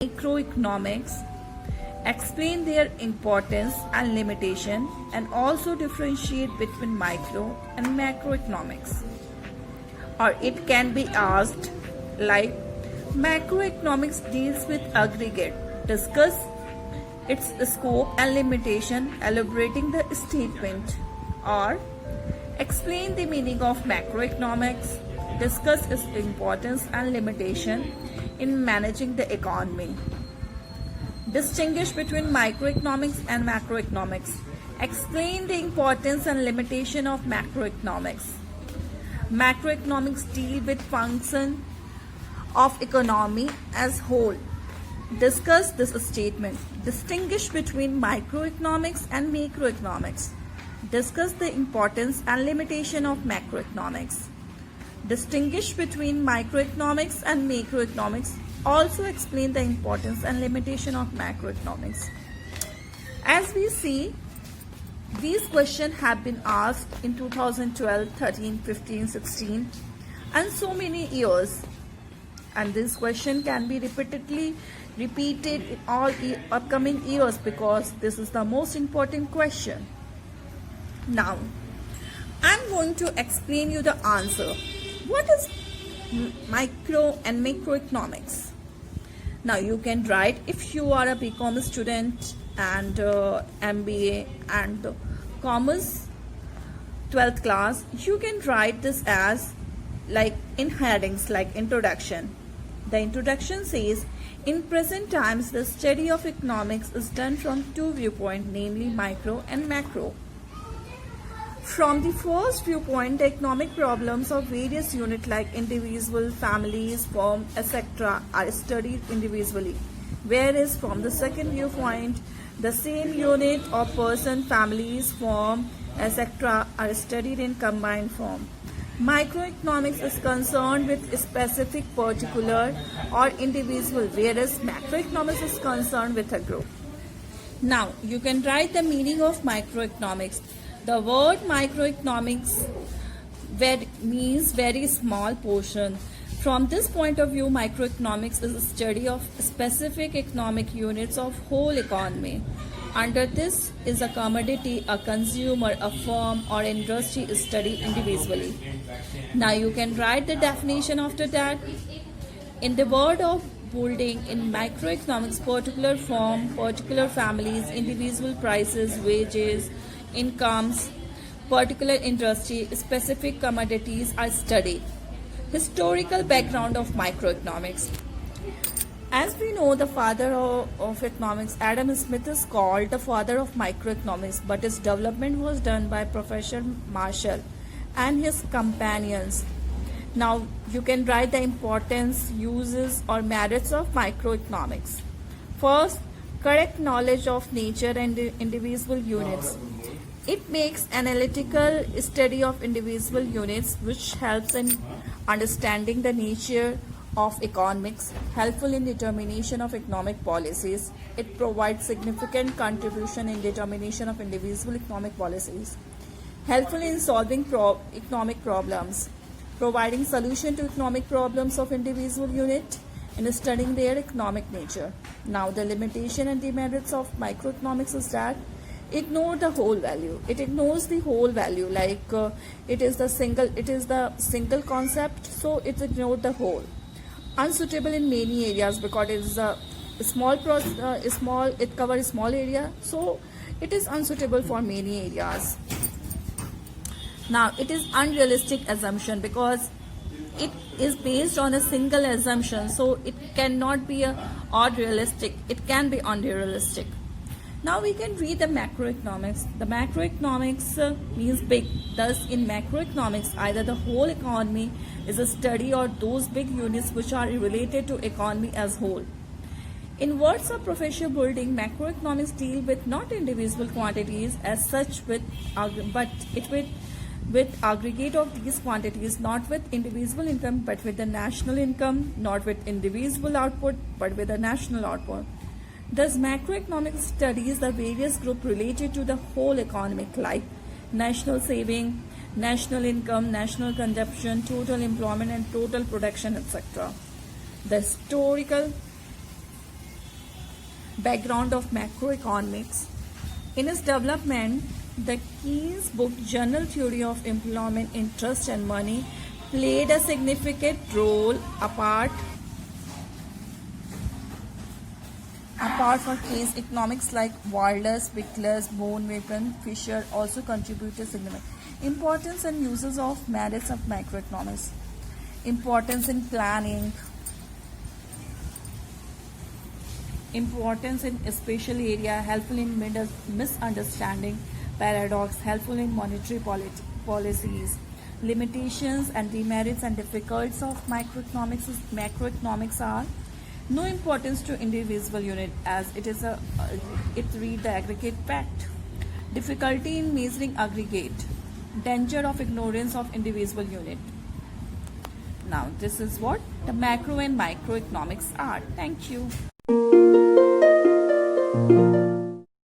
macroeconomics, explain their importance and limitation, and also differentiate between micro and macroeconomics. Or it can be asked like, macroeconomics deals with aggregate, discuss its scope and limitation, elaborating the statement. Or explain the meaning of macroeconomics, discuss its importance and limitation in managing the economy. Distinguish between microeconomics and macroeconomics. Explain the importance and limitation of macroeconomics. Macroeconomics deal with function of economy as whole. Discuss this statement. Distinguish between microeconomics and macroeconomics. Discuss the importance and limitation of macroeconomics. Distinguish between microeconomics and macroeconomics. Also explain the importance and limitation of macroeconomics. As we see, these questions have been asked in 2012, 13, 15, 16 and so many years. And this question can be repeated in all upcoming years because this is the most important question. Now, I'm going to explain you the answer. What is micro and macroeconomics? Now you can write, if you are a BCom student and MBA and commerce 12th class, you can write this as like in headings like introduction. The introduction says, in present times the study of economics is done from two viewpoints, namely micro and macro. From the first viewpoint, the economic problems of various units like individual, families, firm, etc. are studied individually, whereas from the second viewpoint, the same unit or person, families, firm, etc. are studied in combined form. Microeconomics is concerned with specific, particular or individual, whereas macroeconomics is concerned with a group. Now, you can write the meaning of microeconomics. The word microeconomics means very small portion. From this point of view, microeconomics is a study of specific economic units of whole economy. Under this is a commodity, a consumer, a firm or industry is studied individually. Now you can write the definition after that. In the word of building, in microeconomics, particular firm, particular families, individual prices, wages, incomes, particular industry, specific commodities are studied. Historical background of microeconomics. As we know, the father of economics, Adam Smith, is called the father of microeconomics, but his development was done by Professor Marshall and his companions. Now, you can write the importance, uses or merits of microeconomics. First, correct knowledge of nature and individual units. It makes analytical study of individual units, which helps in understanding the nature of economics, helpful in determination of economic policies. It provides significant contribution in determination of individual economic policies, helpful in solving economic problems, providing solution to economic problems of individual unit, and studying their economic nature. Now, the limitation and demerits of microeconomics is that ignore the whole value. It ignores the whole value, like it is the single concept, so it ignores the whole. Unsuitable in many areas because it is a it covers small area, so it is unsuitable for many areas. Now, it is unrealistic assumption because it is based on a single assumption, so it cannot be odd realistic. It can be unrealistic. Now we can read the macroeconomics. The macroeconomics means big. Thus, in macroeconomics, either the whole economy is a study or those big units which are related to economy as whole. In words of Professor Building, macroeconomics deal with not individual quantities as such, but with aggregate of these quantities, not with individual income, but with the national income, not with individual output, but with the national output. Thus, macroeconomics studies the various groups related to the whole economic, like national saving, national income, national consumption, total employment and total production, etc. The historical Background of macroeconomics. In its development, the Keynes book General Theory of Employment, Interest and Money played a significant role apart from Keynes. Economics like Wallace, Wickler, Boone, Fisher also contributed significant importance and uses of merits of macroeconomics. Importance in planning. Importance in spatial area, helpful in misunderstanding, paradox, helpful in monetary policies. Limitations and demerits and difficulties of macroeconomics are no importance to individual unit as it read the aggregate fact. Difficulty in measuring aggregate. Danger of ignorance of individual unit. Now this is what the macro and microeconomics are. Thank you.